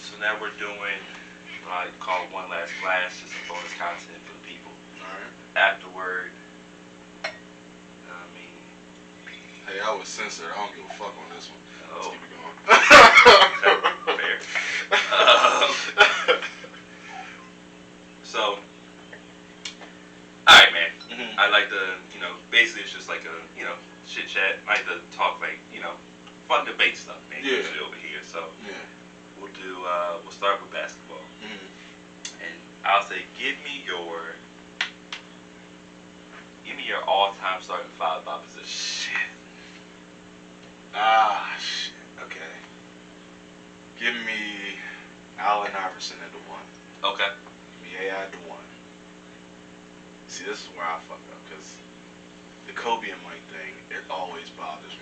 So now we're doing what I call one last class, just some bonus content for the people. Alright. Afterward, hey, I was censored. I don't give a fuck on this one. Let's keep it going. Fair. So, alright, man. Mm-hmm. I like to, basically it's just like a, chit chat. I like to talk like, fun debate stuff, man. Yeah. Usually over here. So, Yeah. we'll start with basketball. Mm-hmm. And I'll say, give me your all-time starting five by position. Shit. Shit. Okay. Give me Allen Iverson at the 1. Okay. Give me AI at the 1. See, this is where I fuck up, because the Kobe and Mike thing, it always bothers me.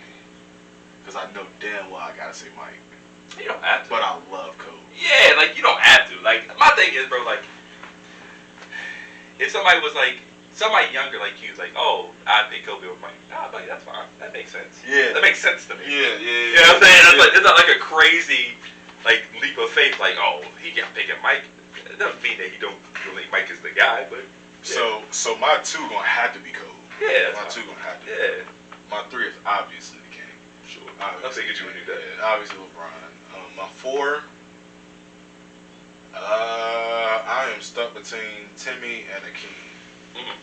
Because I know damn well I gotta say Mike. You don't have to. But I love Kobe. Yeah, like, you don't have to. Like, my thing is, bro, like, if somebody was like, somebody younger like you was like, oh, I'd pick Kobe over Mike. Nah, like, that's fine. That makes sense. Yeah. That makes sense to me. Yeah. You know what I'm saying? That's like, it's not like a crazy, like, leap of faith, like, oh, he can't pick Mike. It doesn't mean that you don't think Mike is the guy, but. Yeah. So my 2 gonna have to be Kobe. Yeah. My 2 gonna have to be. Yeah. My 3 is obviously the King. Sure. Obviously, I figured you would do that. Yeah, obviously LeBron. My 4, I am stuck between Timmy and Akeem. Mm-hmm.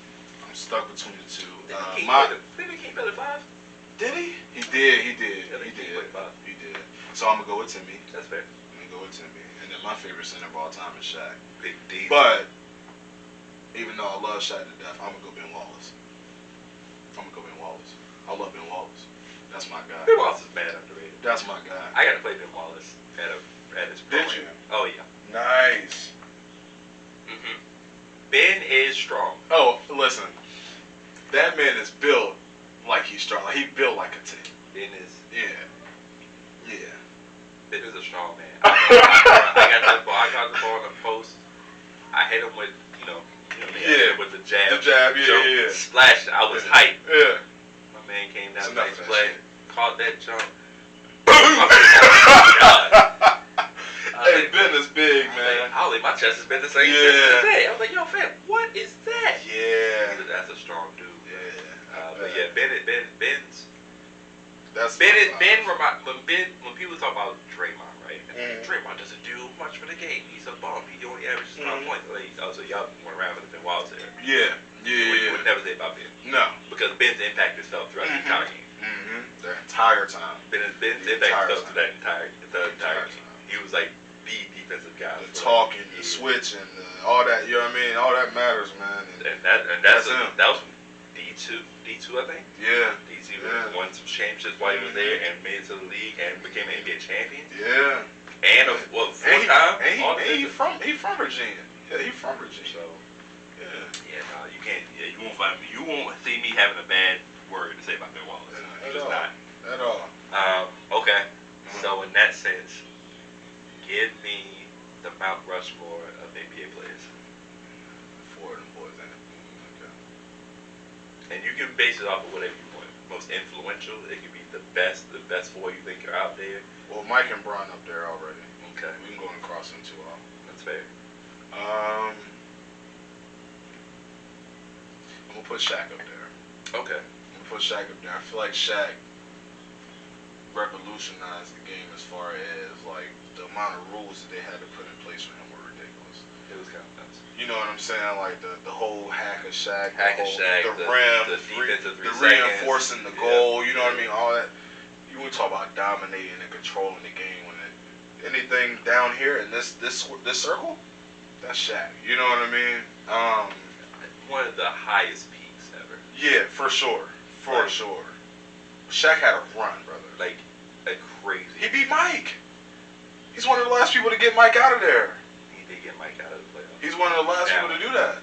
I'm stuck between the 2. Did King play the 5? Did he? He did. Yeah, he did. He did. So I'm gonna go with Timmy. That's fair. I'm gonna go with Timmy. And then my favorite center of all time is Shaq. Big D. But even though I love Shaq to death, I'm gonna go Ben Wallace. I love Ben Wallace. That's my guy. Ben Wallace is bad underrated. That's my guy. I got to play Ben Wallace at his pro. Did you? Oh, yeah. Nice. Mm-hmm. Ben is strong. Oh, listen. That man is built like he's strong. Like he built like a 10. Ben is. Yeah. Ben is a strong man. I got the ball in the post. I hit him with, with the jab. The jab, yeah. Splashed. I was hyped. Yeah. My man came down, Nice play, shit. caught that jump. Hey, Ben is big, man. My chest has been the same Yeah. since today. I was like, yo, fam, what is that? Yeah. That's a strong dude. Yeah. But yeah, Ben's. That's When people talk about Draymond, right? Mm-hmm. Draymond doesn't do much for the game. He's a bum. He only averages 5 points. So y'all went around with Ben Wallace there. Yeah. You would never say about Ben. No. Because Ben's impact is felt throughout the entire game. Mm-hmm. The entire time. Ben's impact is felt through the entire game. He was like the defensive guy. The talking, the switching, all that. You know what I mean? All that matters, man. And that's him. That was D2, I think. Yeah. D2 won some championships while he was there and made it to the league and became an NBA champion. Yeah. And he from Virginia. Yeah, he from Virginia. So yeah. No, you can't. Yeah, you won't see me having a bad word to say about Ben Wallace. Just not at all. Okay. So in that sense, give me the Mount Rushmore of NBA players. 4 of them boys in it. And you can base it off of whatever you want. Most influential, it could be the best 4 you think are out there. Well, Mike and BRON up there already. Okay. We can go and cross them 2 off. That's fair. I'm gonna put Shaq up there. Okay. I'm gonna put Shaq up there. I feel like Shaq revolutionized the game as far as like the amount of rules that they had to put in place for him were ridiculous. It was kind of nuts. You know what I'm saying? Like the whole hack of Shaq, the rim, the reinforcing the goal. You know what I mean? All that. You want to talk about dominating and controlling the game when anything down here in this circle, that's Shaq. You know what I mean? One of the highest peaks ever. Yeah, for sure. Sure. Shaq had a run, brother. Like a crazy. He beat Mike. He's one of the last people to get Mike out of there. He did get Mike out of the playoffs. He's one of the last people to do that.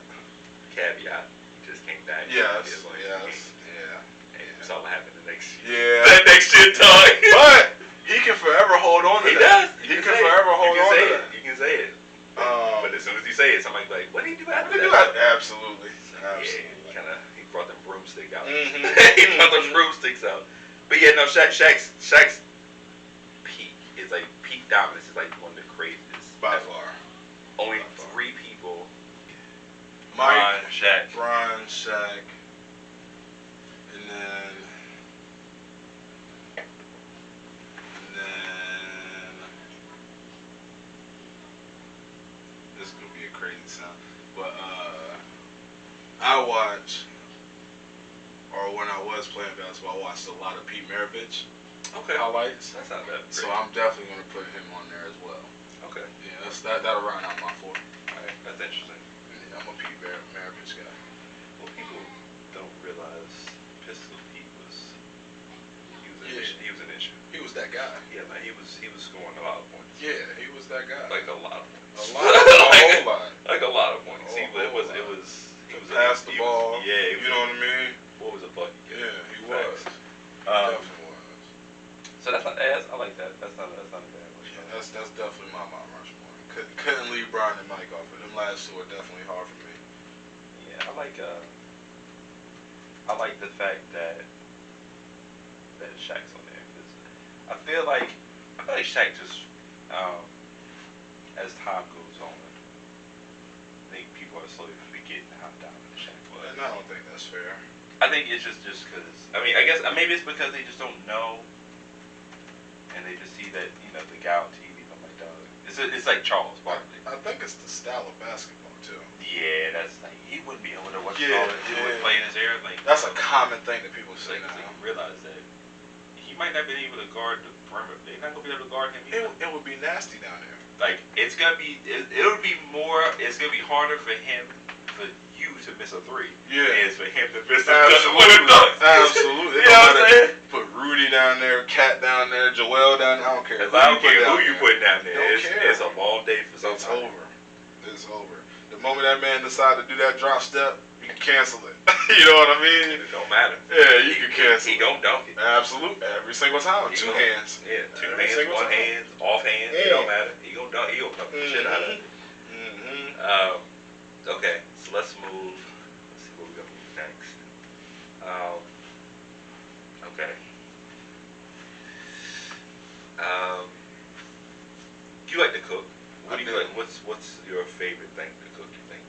Caveat. He just came back. Yes. Yeah. And you saw what happened the next year. Yeah. That next year, dog. But he can forever hold on to that. He can forever hold on to that. You can say it. But as soon as he say it, somebody's like, what did he do after that? Absolutely. Yeah, he brought them broomstick out. Mm-hmm. He brought them broomsticks out. But yeah, no, Shaq's peak is like peak dominance is like one of the craziest By far. Only By far. 3 people. Mike, BRON, SHAQ. BRON, SHAQ, and then this is gonna be a crazy sound, but I watch, or when I was playing basketball, I watched a lot of Pete Maravich highlights. That's not that great. So I'm definitely gonna put him on there as well. Okay. Yeah, that'll round out my 4. Alright, that's interesting. Yeah, I'm a Pete Maravich guy. Well, people don't realize Pistol Pete was he was an issue. He was that guy. Yeah, man, he was scoring a lot of points. Yeah, he was that guy. Like a lot of points. A whole lot. Like a lot of points. He was pass the ball. Yeah, you know what I mean. What was a bucket? Yeah, he was. Definitely was. So that's not. I like that. That's not a bad one. Yeah, that's definitely my Mount Rushmore. Couldn't leave Brian and Mike off, but them last 2 are definitely hard for me. Yeah, I like the fact that Shaq's on there, because I feel like Shaq just as time goes on, I think people are slowly forgetting how dominant Shaq was. And I don't think that's fair. I think it's just because, I mean, I guess maybe it's because they just don't know, and they just see that, you know, the guy on TV. I'm like, dog, it's like Charles Barkley. I think it's the style of basketball too. Yeah, that's like, he wouldn't be able to watch Yeah, he wouldn't play in his air. Like, that's a common thing that people say like, now. you realize that he might not be able to guard the perimeter. They're not gonna be able to guard him either. It would be nasty down there. Like, it's gonna be harder for him, for you to miss a 3. Yeah. Is for him to miss a Absolutely. Absolutely. You know what I'm saying? Put Rudy down there, Cat down there, Joel down there. I don't care. I don't care who you put down there. Don't care. It's a long day for It's somebody. over. It's over. The moment that man decides to do that drop step, you can cancel it. You know what I mean? It don't matter. Yeah, you can cancel He it. gonna dunk it. Absolutely. Every single time. 2 hands. Yeah, 2 Every hands, single 1 time. hand, off hand. Yeah. It don't matter. He gonna dunk the shit out of it. Okay, so let's move. Let's see what we got next. Okay. You like to cook? What do you like? What's your favorite thing to cook? You think?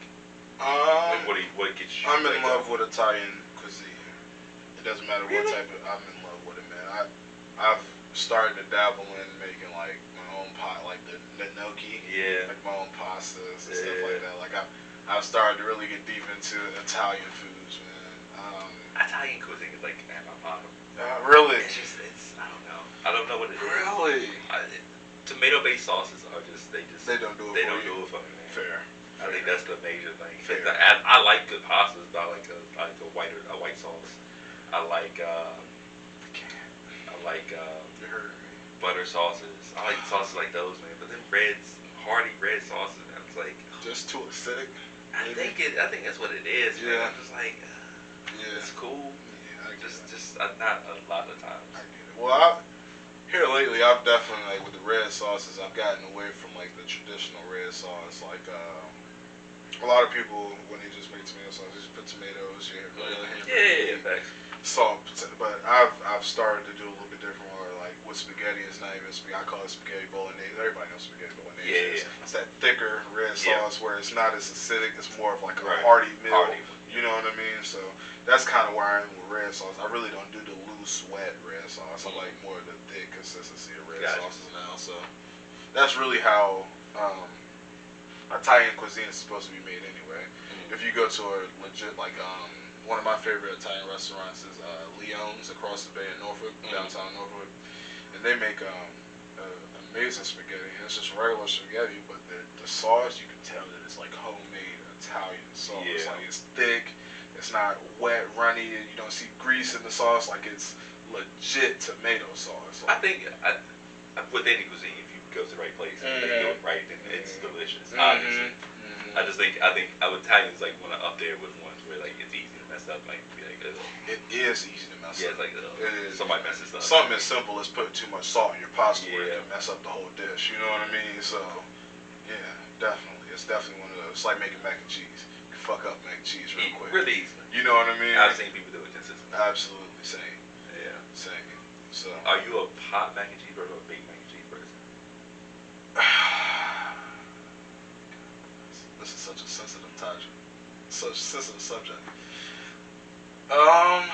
Like, what gets you? I'm in love with Italian cuisine. It doesn't matter what type of. I'm in love with it, man. I've started to dabble in making like my own pot, like the gnocchi. Yeah. Like my own pastas and stuff like that. Like I've started to really get deep into Italian foods, man. Italian cuisine is like at my bottom. Really? It's I don't know. I don't know what it is. Really? Tomato-based sauces are they don't do it. They for don't you. do it for me, man. Fair. I think that's the major thing. Fair. I like good pastas, but I like a white sauce. I like You heard me. butter sauces. I like sauces like those, man. But then hearty red sauces, man. It's like Just too acidic. I think that's what it is, man. Yeah. I'm just like, Yeah. it's cool. Yeah, I get it. Just not a lot of times. I get it. Well, here lately, I've definitely, like, with the red sauces, I've gotten away from, like, the traditional red sauce. Like, a lot of people, when they just make tomato sauce, they just put tomatoes, Yeah, facts. salt, but I've started to do a little bit different, where, like, with spaghetti, it's not even spaghetti. I call it spaghetti bolognese. Everybody knows spaghetti bolognese. Yeah. It's that thicker red Yeah. sauce where it's not as acidic. It's more of, like, a Right. hearty meal. Hearty. You know what I mean? So that's kind of where I am with red sauce. I really don't do the loose, wet red sauce. I like more of the thick consistency of red Gotcha. sauces now. So that's really how Italian cuisine is supposed to be made anyway. Mm-hmm. If you go to a legit, like, one of my favorite Italian restaurants is Leone's across the bay in Norfolk, downtown Norfolk. And they make amazing spaghetti. And it's just regular spaghetti, but the sauce, you can tell that it's like homemade Italian sauce. Yeah. Like, it's thick, it's not wet, runny, you don't see grease in the sauce. Like, it's legit tomato sauce. I think with any cuisine, if you go to the right place and you do it right, then it's delicious. Obviously, I think Italians like want to up there with ones where like it's easy to mess up. Like be like, ugh. It is easy to mess Yeah, up. it's like ugh. It is. Somebody messes up. Something as simple as putting too much salt in your pasta where it Yeah. can mess up the whole dish. You know what I mean? So, yeah, definitely. It's definitely one of those. It's like making mac and cheese. You can fuck up mac and cheese real quick. Really easy. You know what I mean? I've seen people do it consistently. Absolutely. Same. Yeah. Same. So. Are you a hot mac and cheese person or a baked mac and cheese person? such a sensitive subject. Such a sensitive subject. I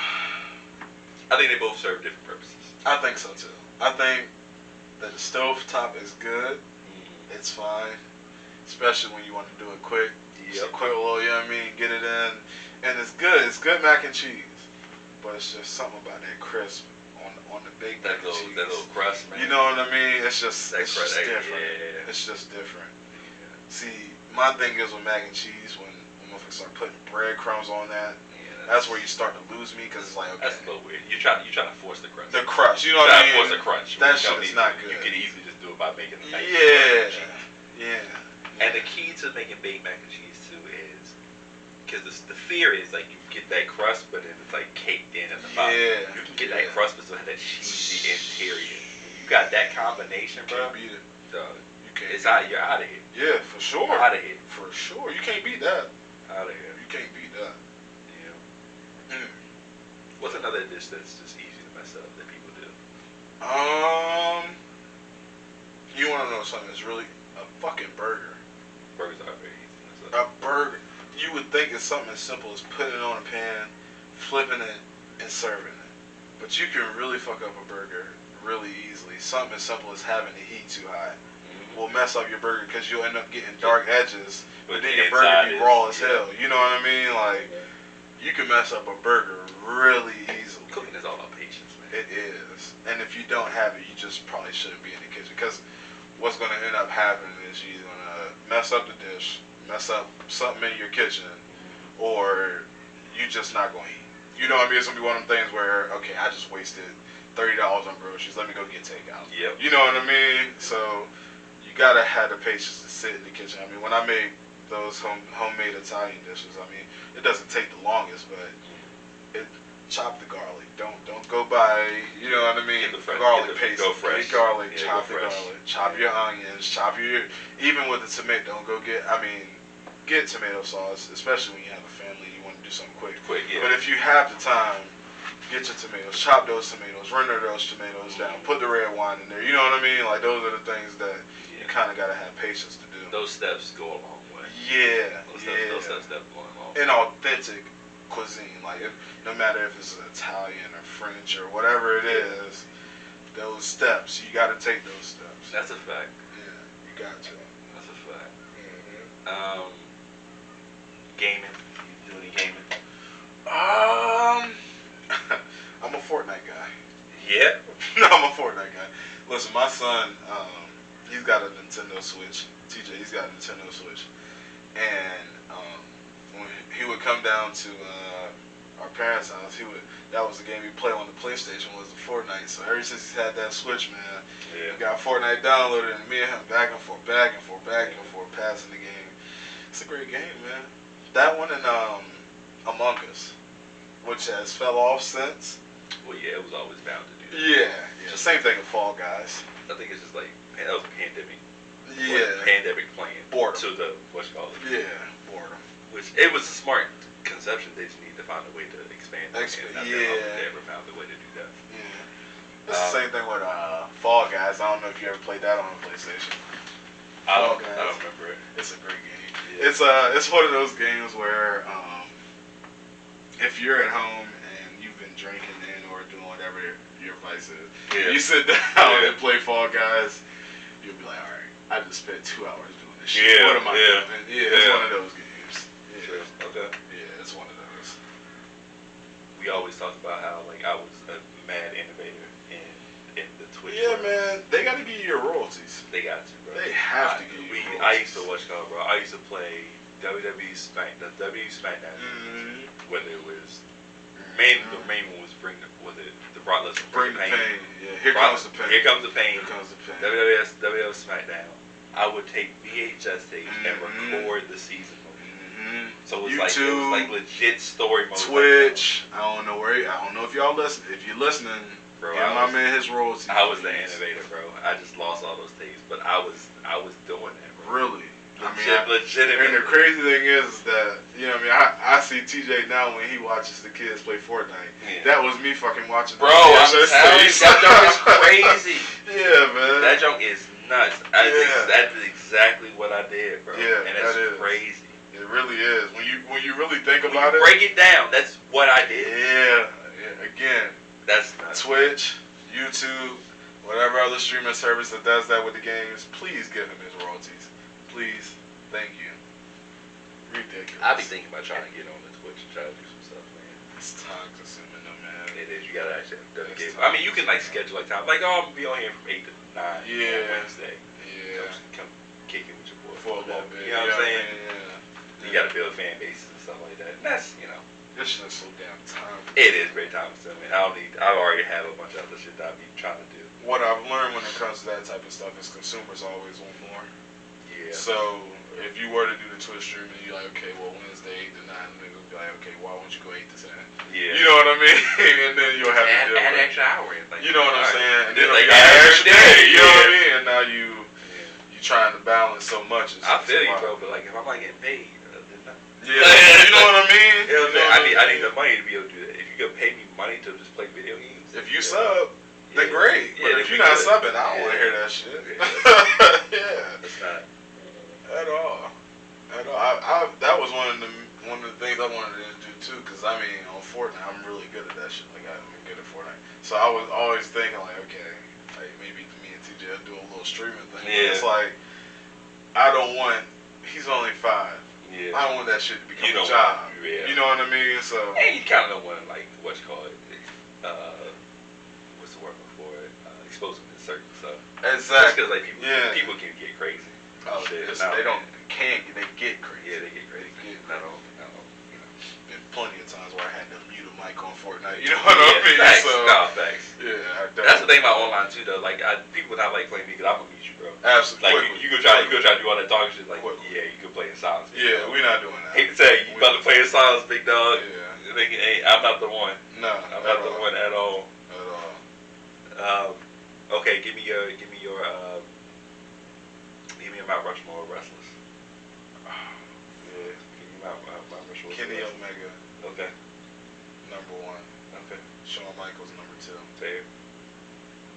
think they both serve different purposes. I think so too. I think that the stovetop is good. It's fine, especially when you want to do it quick. It's a quick little, you know what I mean, get it in, and it's good. It's good mac and cheese, but it's just something about that crisp on the big mac and cheese. That little crust, man. You know what I mean? It's just different. Yeah. It's just different. Yeah. See, my thing is with mac and cheese when motherfuckers start putting breadcrumbs on that. That's where you start to lose me because it's like, okay. That's a little weird. You try to force the crunch. The crunch, you know what I mean? Force the crunch. That shit is not good. You can easily just do it by making the mac and cheese. Yeah. And the key to making baked mac and cheese too is because the fear is like you get that crust, but then it's like caked in at the bottom. Yeah. You can get that crust, but still have that cheesy interior. You got that combination, bro. Can't beat it. Dog. You can't. It's out. You're out of here. Yeah, for sure. Out of here. For sure. You can't beat that. Out of here. You can't beat that. What's another dish that's just easy to mess up that people do? You want to know something that's really a fucking burger. Burgers are very easy to mess up. A burger. You would think it's something as simple as putting it on a pan, flipping it, and serving it. But you can really fuck up a burger really easily. Something as simple as having the heat too high will mess up your burger because you'll end up getting dark edges, but then your burger be raw as hell. You know what I mean? Like, you can mess up a burger really easily. Cooking is all about patience, man. It is. And if you don't have it, you just probably shouldn't be in the kitchen. Because what's going to end up happening is you're going to mess up the dish, mess up something in your kitchen, or you just not going to eat. You know what I mean? It's going to be one of them things where, okay, I just wasted $30 on groceries. Let me go get takeout. Yep. You know what I mean? So you got to have the patience to sit in the kitchen. I mean, when I make those homemade Italian dishes, I mean, it doesn't take the longest, but chop the garlic. Don't go buy, you know what I mean, garlic paste. Go fresh. Get garlic, Yeah, chop go the fresh. garlic, chop your onions, even with the tomato, don't go get tomato sauce, especially when you have a family, you want to do something quick. Yeah. But if you have the time, get your tomatoes, chop those tomatoes, render those tomatoes down, put the red wine in there, you know what I mean? Like, those are the things that you kind of got to have patience to do. Those steps go a long way. Yeah, Those steps go a long way. In authentic cuisine, like no matter if it's Italian or French or whatever it is, those steps, you got to take those steps. That's a fact. Yeah, you got to. That's a fact. Gaming. You do any gaming? I'm a Fortnite guy. Yeah. No, I'm a Fortnite guy. Listen, my son, he's got a Nintendo Switch. TJ, he's got a Nintendo Switch, and when he would come down to our parents' house, that was the game he played on the PlayStation, was the Fortnite. So ever since he's had that Switch, man, he got Fortnite downloaded, and me and him back and forth, passing the game. It's a great game, man. That one and Among Us, which has fell off since. Well, yeah, it was always bound to do that. Yeah. Same thing with Fall Guys. I think it's just like, man, that was a pandemic. Yeah. Pandemic playing. Boredom. To the, boredom. Which, it was a smart conception. They just need to find a way to expand it. They ever found a way to do that. Yeah. It's the same thing with Fall Guys. I don't know if you ever played that on the PlayStation. I don't remember it. It's a great game. Yeah. It's one of those games where if you're at home and you've been drinking or doing whatever your vice is, you sit down and play Fall Guys, you'll be like, all right, I just spent 2 hours doing this shit. What am I doing? Yeah, it's one of those games. Yeah. Sure. Okay. Yeah, it's one of those. We always talk about how like I was a mad innovator in the Twitch. Yeah, world. man, they got to give you your royalties. They got to, bro. They have to give you royalties. I used to watch, bro. I used to play WWE SmackDown. Whether it was the main one was the Brock Lesnar Bring the pain. Yeah, here comes the pain. Here comes the pain. Here comes the pain. WWF SmackDown. I would take VHS tapes and record the season movie. So it was like legit story mode. Twitch. I don't know if y'all listen. If you're listening, bro, give my man his royalties. I was the innovator, bro. I just lost all those tapes, but I was doing that, bro. Really? Legitimately. And the crazy thing is that, you know what I mean, I see TJ now when he watches the kids play Fortnite. Yeah. That was me fucking watching. Bro, I'm telling you, that joke is crazy. Yeah, man. That joke is nuts. That's exactly what I did, bro. Yeah, and it's crazy. It really is. When you really think about it, break it down. That's what I did. Yeah. Again, that's not Twitch, YouTube, whatever other streaming service that does that with the games. Please give him his royalties. Please. Thank you. Ridiculous. I be thinking about trying to get on the Twitch and try to do some stuff, man. It's time consuming though, man. It is. You gotta actually dedicate. I mean, you can like schedule like time. Like, oh, I'm gonna be on here from 8 to 9 on Wednesday. Yeah. Come kick it with your boy For a little bit. You know what I'm saying? Yeah. You gotta build fan bases and stuff like that. And that's, It's just so damn time. It is great time consuming. I already have a bunch of other shit that I be trying to do. What I've learned when it comes to that type of stuff is consumers always want more. Yeah. So if you were to do the Twitch stream and you're like, okay, well Wednesday 8 to 9, niggas be like, okay, why won't you go 8 to 10? Yeah. You know what I mean? And then you'll have to deal add with an extra hour in. Like, you know what I'm saying? And then like add an extra day. You know what I Yeah. mean? And now you trying to balance so much. I feel you, bro. But like, if I'm not getting paid, yeah, you know what I mean? I need the money to be able to do that. If you could pay me money to just play video games, if you sub, then great. But if you're not subbing, I don't want to hear that shit. Yeah, it's not at all. At all. That was one of the things I wanted to do too. Cause I mean, on Fortnite, I'm really good at that shit. Like I'm good at Fortnite. So I was always thinking like, okay, like maybe me and TJ will do a little streaming thing. Yeah. It's like I don't want. He's only 5. Yeah. I don't want that shit to become a job. You know what I mean? So. And you kind of don't want to like what's called what's the word for it? Exposing to certain stuff. Exactly. Because like people can get crazy. Oh, shit. They get crazy. Yeah, they get crazy. I don't. Been plenty of times where I had to mute a mic on Fortnite. You know what I mean? Facts. So, Facts. Yeah, that's the thing about online too, though. Like, people not like playing me because I'm gonna mute you, bro. Absolutely. Like, you go try to do all that talking shit. Like, yeah, you can play in silence. Yeah, we're not doing that. Hate to tell you, you about to play in silence, big dog. Yeah. Hey, I'm not the one. No, I'm not the one at all. At all. Okay, give me your Mount Rushmore wrestlers. Yeah, give me Mount Rushmore. Kenny Omega. Okay. Number 1. Okay. Shawn Michaels number 2. Fair.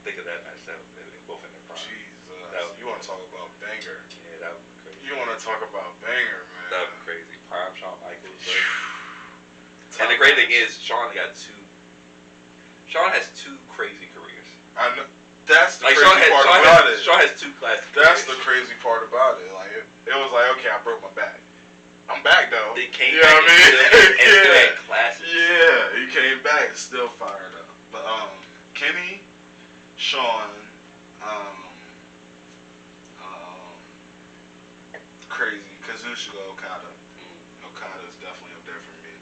Think of that match. That both in their prime. Jesus. You want to talk about banger? Yeah, that would be crazy. You want to talk about banger, man? That would be crazy. Prime Shawn Michaels. And the great thing is, Shawn has 2 crazy careers. I know. That's the like crazy part about it. Shawn has 2 classic That's careers. the crazy part about it. Like it was like, okay, I broke my back. I'm back though. They came you back know what I mean? and still had classics. Yeah, he came back, still fired up. But Kenny, Shawn, crazy Kazuchika Okada. Okada is definitely up there for me.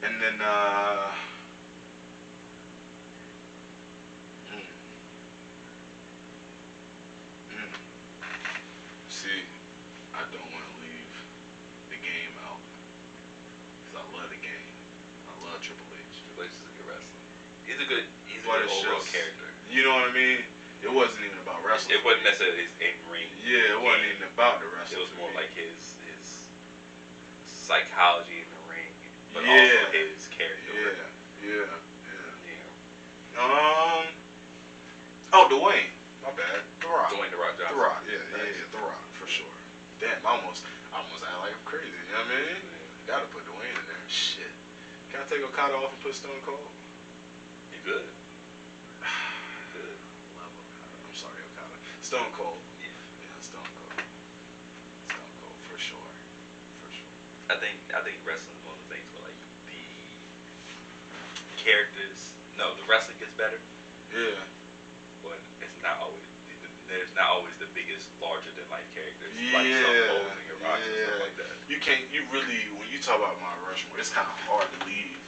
And then see, I don't want to leave the game out because I love the game. I love Triple H. Triple H is a good wrestler. He's a good But overall character. You know what I mean? It wasn't even about wrestling. It wasn't necessarily his in-ring. Yeah, it wasn't even about the wrestling. It was more like his psychology in the ring, but also his character. Yeah. Oh, Dwayne. My bad. The Rock. Dwayne The Rock Johnson. The Rock. Yeah, The Rock for sure. Damn, I almost act like I'm crazy. You know what I mean? Gotta put Dwayne in there. Shit. Can I take Okada off and put Stone Cold? You good? Good. Love Okada. I'm sorry, Okada. Stone Cold. Yeah, Stone Cold. Stone Cold for sure. For sure. I think wrestling is one of the things where like the characters. No, the wrestling gets better. Yeah. But it's not always. There's not always the biggest, larger than life characters. Yeah. Like some Bowles and your Rocks and stuff like that. You really, when you talk about Mount Rushmore, it's kind of hard to leave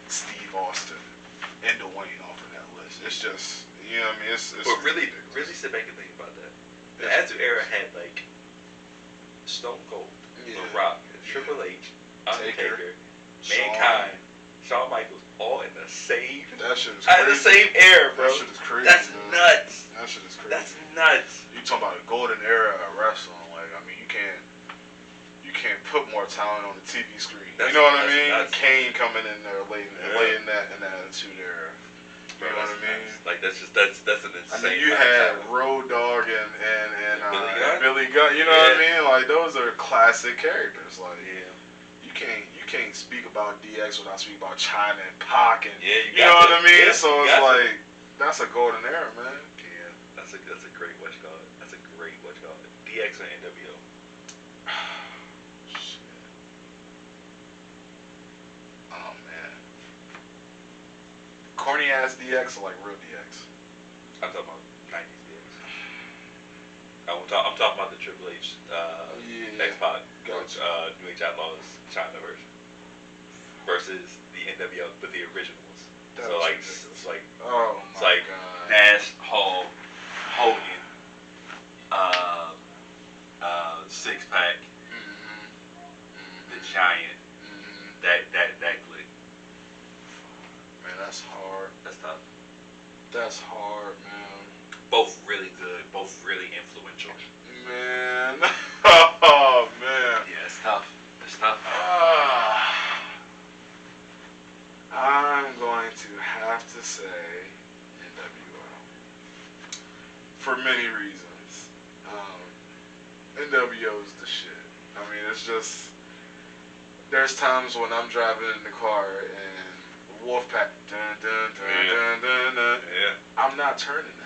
Steve Austin and Dwayne off of that list. It's just, you know what I mean? It's but really sit back and think about that. The Attitude Era had like Stone Cold, The Rock, Triple H, Undertaker, Mankind, Shawn Michaels, all in the same. That shit is crazy. In the same era, bro. That shit is crazy. That's nuts. That shit is crazy. That's nuts. You talking about a golden era of wrestling? Like, I mean, you can't put more talent on the TV screen. You know what I mean? Nuts. Kane coming in there late in that Attitude Era. You know what I mean? Like that's an insane. I mean, you had Road Dogg and Billy Gunn. You know what I mean? Like those are classic characters. Like you can't speak about DX without speaking about China and Pac and you know what I mean? So it's like that's a golden era, man. Yeah, that's a great what you call it. That's a great what you call it. DX and NWO. Shit. Oh man. Corny ass DX or like real DX? I'm talking about 90s DX. I'm talking about the Triple H X-Pac New Age Outlaws China version versus the NWO, but the originals. So like it's like Nash, Hall, Hogan, Six Pack, the Giant, that clique. Man, that's hard. That's tough. That's hard, man. Both really good. Both really influential. Man. Oh, man. Yeah, it's tough. It's tough. I'm going to have to say NWO. For many reasons. NWO is the shit. I mean, it's just... There's times when I'm driving in the car and Wolfpack, dun, dun, dun, dun, dun, dun. I'm not turning that.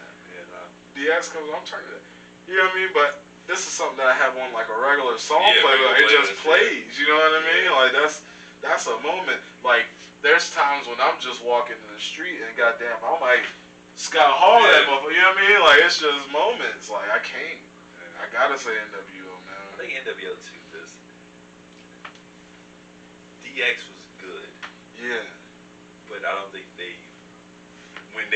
DX comes, I'm turning it. You know what I mean? But this is something that I have on like a regular song player. It just plays. You know what I mean? Like that's a moment. Like there's times when I'm just walking in the street and goddamn, I might Scott Hall that motherfucker. You know what I mean? Like it's just moments. Like I can't. I gotta say NWO, man. I think NWO too, because DX was good. Yeah. But I don't think when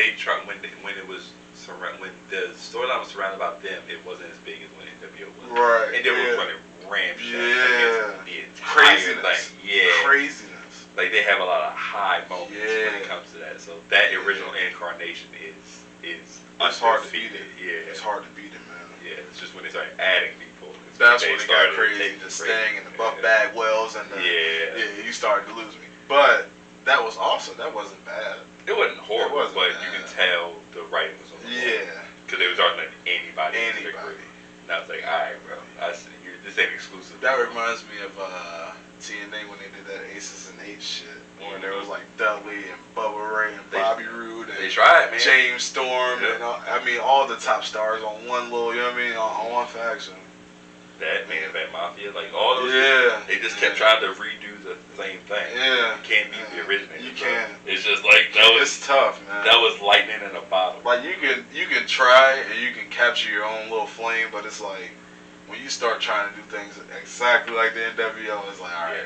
the storyline was surrounded about them, it wasn't as big as when NWO was. Right. And they were running ramshackle against the entire craziness. thing. Craziness. Like they have a lot of high moments when it comes to that. So that original incarnation is it's hard to beat it. Yeah. It's hard to beat it, man. Yeah. It's just when they started adding people. That's when it got crazy. The Sting and the Buff Bagwells and you started to lose me. But that was awesome. That wasn't bad. It wasn't horrible, but you can tell the writing was on the wall. Because they were starting letting anybody. And I was like, alright, bro. This ain't exclusive. That reminds me of TNA when they did that Aces and Eights shit. When there was like Dudley and Bubba Ray and Bobby Roode and they tried, man. James Storm and all the top stars on one little, you know what I mean, on one faction. That Main Event Mafia, like all those they just kept trying to redo the same thing. Yeah. You can't beat the originator. You can't. It's just like it's tough, man. That was lightning in a bottle. Like you can try and you can capture your own little flame, but it's like when you start trying to do things exactly like the NWO, it's like, alright,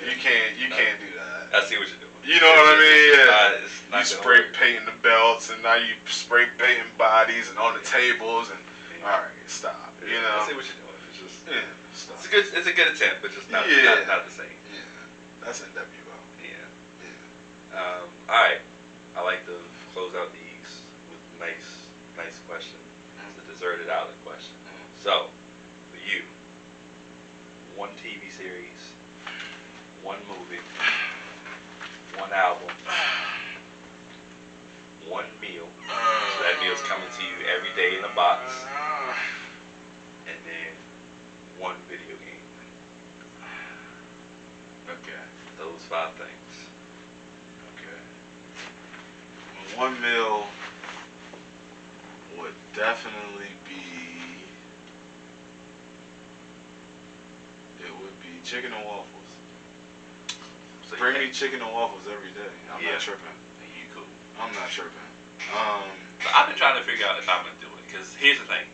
you can't do that. I see what you're doing. You know what I mean? Yeah. You spray painting the belts and now you spray painting bodies and on the tables and alright, stop. You know? I see what you're doing. Stop. It's a good attempt, but just not the same. Yeah. That's NWO. Yeah. Alright. I like to close out these with nice question. It's a deserted island question. So, for you, one TV series, one movie, one album, one meal. So that meal's coming to you every day in a box. And then one video game. Okay. Those 5 things. Okay. One meal would definitely be. It would be chicken and waffles. So bring me chicken and waffles every day. I'm not tripping. You cool. I'm not tripping. So I've been trying to figure out if I'm gonna do it, because here's the thing.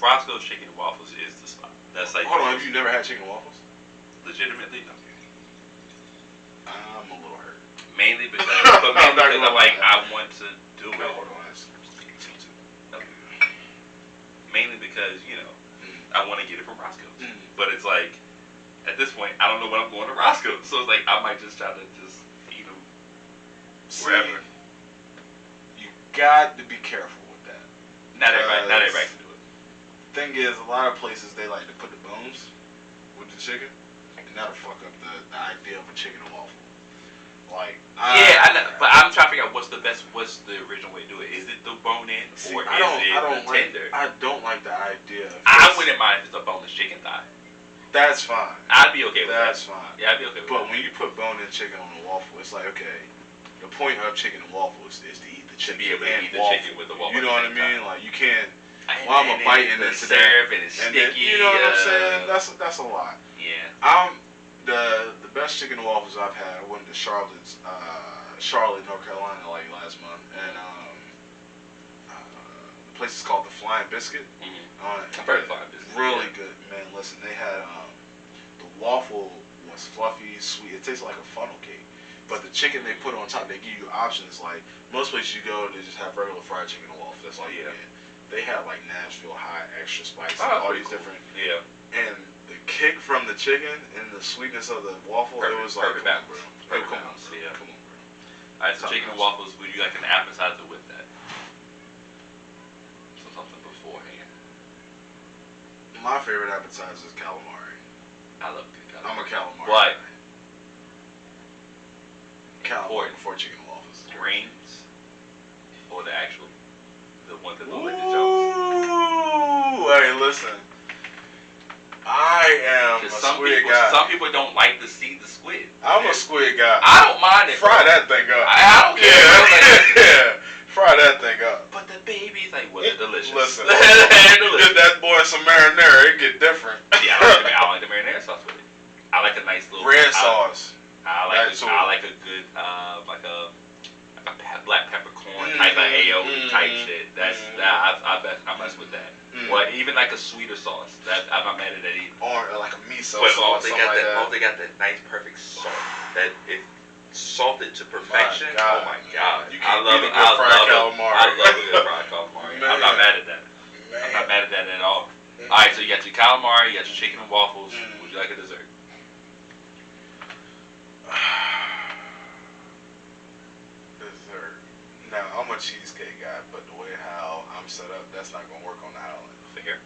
Roscoe's Chicken and Waffles is the spot. That's like. Hold on, have you never had chicken and waffles? Legitimately, no. I'm a little hurt. Mainly because, I want to do it. Hold on, Mainly because I want to get it from Roscoe's, but it's like at this point I don't know when I'm going to Roscoe's, so it's like I might just try to just eat them wherever. You got to be careful with that. Not everybody can do it. Thing is, a lot of places they like to put the bones with the chicken, and that'll fuck up the idea of a chicken and waffle. Like, I know, but I'm trying to figure out what's the original way to do it. Is it the bone-in or I is it the tender? I don't like the idea. I wouldn't mind if it's a boneless chicken thigh. That's fine. I'd be okay with that. That's fine. Yeah, I'd be okay with that. But when you put bone-in chicken on a waffle, it's like, okay, the point of chicken and waffles is to eat the chicken to be able to eat the chicken with the waffle. You know what I mean? Like, you can't. While I'm biting into that, and it's sticky. You know what I'm saying? That's a lot. Yeah. The best chicken and waffles I've had. I went to Charlotte, North Carolina, like last month, and the place is called the Flying Biscuit. I've heard of Flying Biscuit. Really good, man. Listen, they had the waffle was fluffy, sweet. It tastes like a funnel cake. But the chicken they put on top, they give you options. Like most places you go, they just have regular fried chicken and waffle. That's all you get. They have like Nashville hot, extra spicy, all these different. Yeah. And the kick from the chicken and the sweetness of the waffle, it was like, come on, bro. Come on, bro. All right, so chicken and waffles. Would you like an appetizer with that? So something beforehand. My favorite appetizer is calamari. I love good calamari. I'm a calamari. What? Calamari before chicken and waffles. Rings or the actual, the one that look like the jokes. Ooh, hey, listen. I am a squid guy. Some people don't like to see the squid. I'm a squid guy. I don't mind it. Fry that thing up. I don't care. Yeah. Fry that thing up. But the baby's like, well, they're delicious. Listen, you get that boy some marinara, it get different. Yeah, I like the marinara sauce with it. I like a nice little red sauce. I like a good like a black peppercorn type of AO type shit. I mess with that. Or even like a sweeter sauce. That I'm not mad at that either. Or like a miso but sauce. They got that nice perfect salt. That it salted to perfection. Oh my god! I love it. I love a good fried calamari. I'm not mad at that. I'm not mad at that at all. All right, so you got your calamari, you got your chicken and waffles. Would you like a dessert? Dessert. Now, I'm a cheesecake guy, but the way how I'm set up, that's not gonna work on the island. Fair.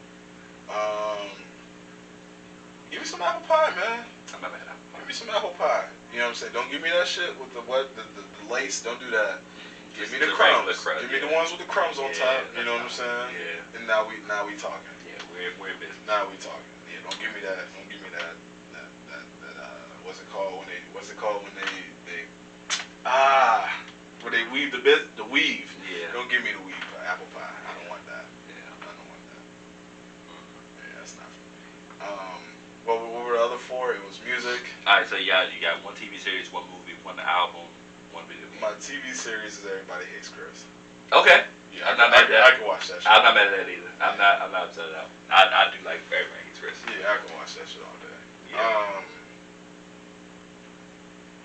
Give me some apple pie, man. I'm not mad at apple pie. Give me some apple pie. You know what I'm saying? Don't give me that shit with the lace. Don't do that. Give me the crumbs. Give me the ones with the crumbs on top. You know what I'm saying? Yeah. And now we talking. Yeah, we're in business. Now we talking. Yeah. Don't give me that. Don't give me that. What's it called when they weave the weave. Yeah. Don't give me the weave apple pie. I don't want that. Yeah. I don't want that. Yeah, that's not for me. What were the other four? It was music. Alright, so you got one TV series, one movie, one album, one video game. My TV series is Everybody Hates Chris. Okay. Yeah, I'm not mad at that. I can watch that shit. I'm not mad at that either. I'm not upset at that. I do like Everybody Hates Chris. Yeah, I can watch that shit all day. Yeah.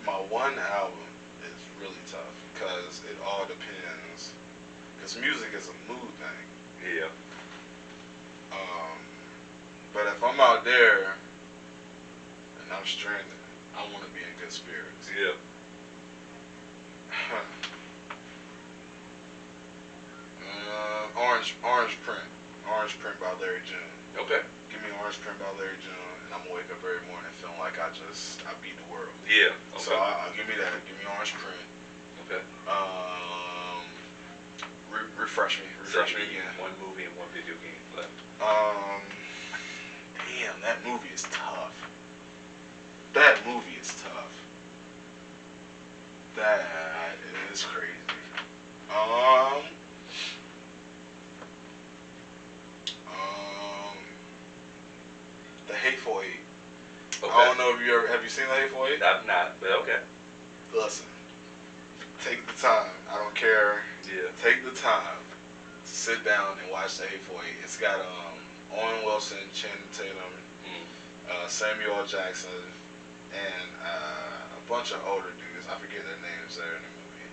My one album is really tough because it all depends. Because music is a mood thing. Yeah. But if I'm out there and I'm stranded, I want to be in good spirits. Yeah. Orange Print by Larry June. Okay. Give me Orange Print by Larry June, and I'm gonna wake up every morning feeling like I beat the world. Yeah. Okay. So I'll give me that. Give me Orange Print. Okay. Refresh me again. One movie and one video game left. Damn, that movie is tough. That is crazy. The Hateful Eight. Okay. I don't know if have you seen The Hateful Eight? I've not, but okay. Listen, take the time. I don't care. Yeah. Take the time. Sit down and watch The Hateful Eight. It's got Owen Wilson, Channing Tatum, Samuel L. Jackson, and a bunch of older dudes. I forget their names there in the movie.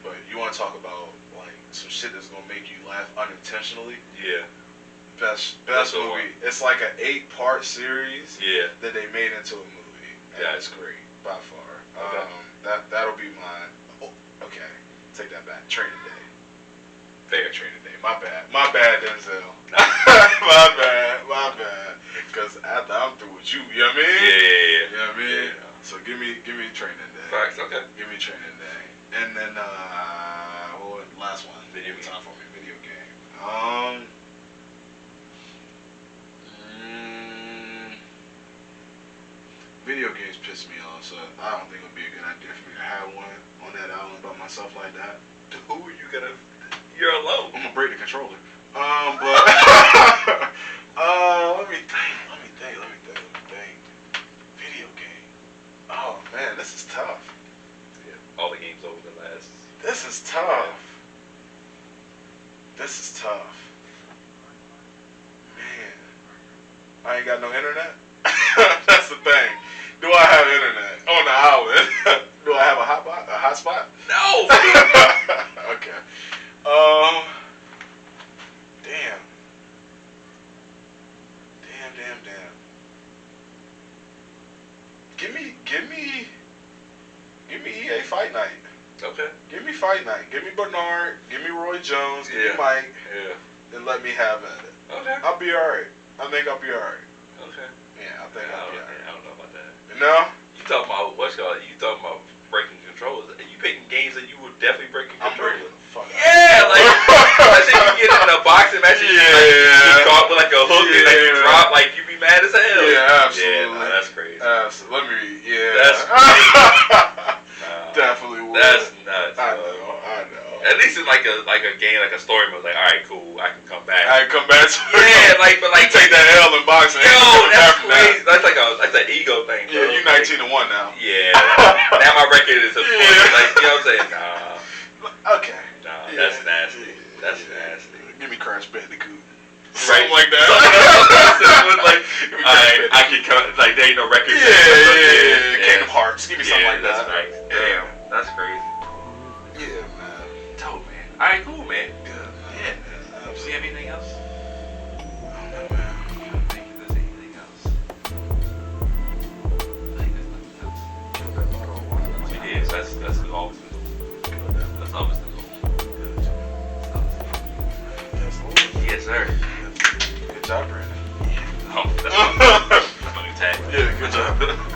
But you want to talk about like some shit that's gonna make you laugh unintentionally? Yeah. Best movie. It's like an 8-part series. Yeah. That they made into a movie. And Yeah. it's great by far. Okay. That'll be mine. Oh, okay. Take that back. Training Day. Fair. Training Day. My bad, Denzel. my bad. Because after I'm through with you, you know what I mean? Yeah. You know what I mean? Yeah. So give me training day. Facts. Okay. Give me training day. And then last one. Video game. Time for me. Video game. Video games piss me off, so I don't think it would be a good idea for me to have one on that island by myself like that. Who are you gonna? You're alone. I'm gonna break the controller. But let me think. Video game. Oh man, this is tough. Yeah. All the games over the last. This is tough. This is tough. Man, I ain't got no internet. That's the thing. Do I have internet on the island? Do I have a hotspot? No. Okay. Damn. Give me EA Fight Night. Okay. Give me Fight Night. Give me Bernard. Give me Roy Jones. Give me Yeah. Mike. Yeah. And let me have at it. Okay. I'll be alright. I think I'll be alright. Okay. Yeah, I think I'll be alright. I don't know about that. No? You talking about what's called? You talking about breaking controllers? You picking games that you would definitely break I'm controllers? breaking the fuck out. Yeah, like I think you get in a boxing match, and you caught with like a hook and like you drop, like you be mad as hell. Yeah, absolutely. Yeah, nah, that's crazy. Absolutely. Yeah. That's crazy. Nah, Definitely would. that's nuts. I Bro. know. At least in like a game, like a story mode, like all right, cool, I can come back. I come back to it. Yeah, but You take that L in boxing. Yo, that's After crazy. That's like an ego thing, bro. Yeah, you 19-1 now. Yeah. Now my record is a point. Like, you know what I'm saying? Nah. Okay. Nah, Yeah. that's nasty. That's nasty. Give me Crash Bandicoot. Right. Something like that. Like, I can come, like, there ain't no record. Yeah. Kingdom Hearts. Give me something like that's that. nice. Damn. That's crazy. Yeah, man. Dope, man. Alright, cool, man. Good, man. Yeah. Do you have anything else? I don't know, man. I don't think there's anything else. I think there's nothing else. It is. That's always the goal. That's always the goal. Yes, sir. Good job, Brandon. Oh, that's my new tag. Yeah, good job.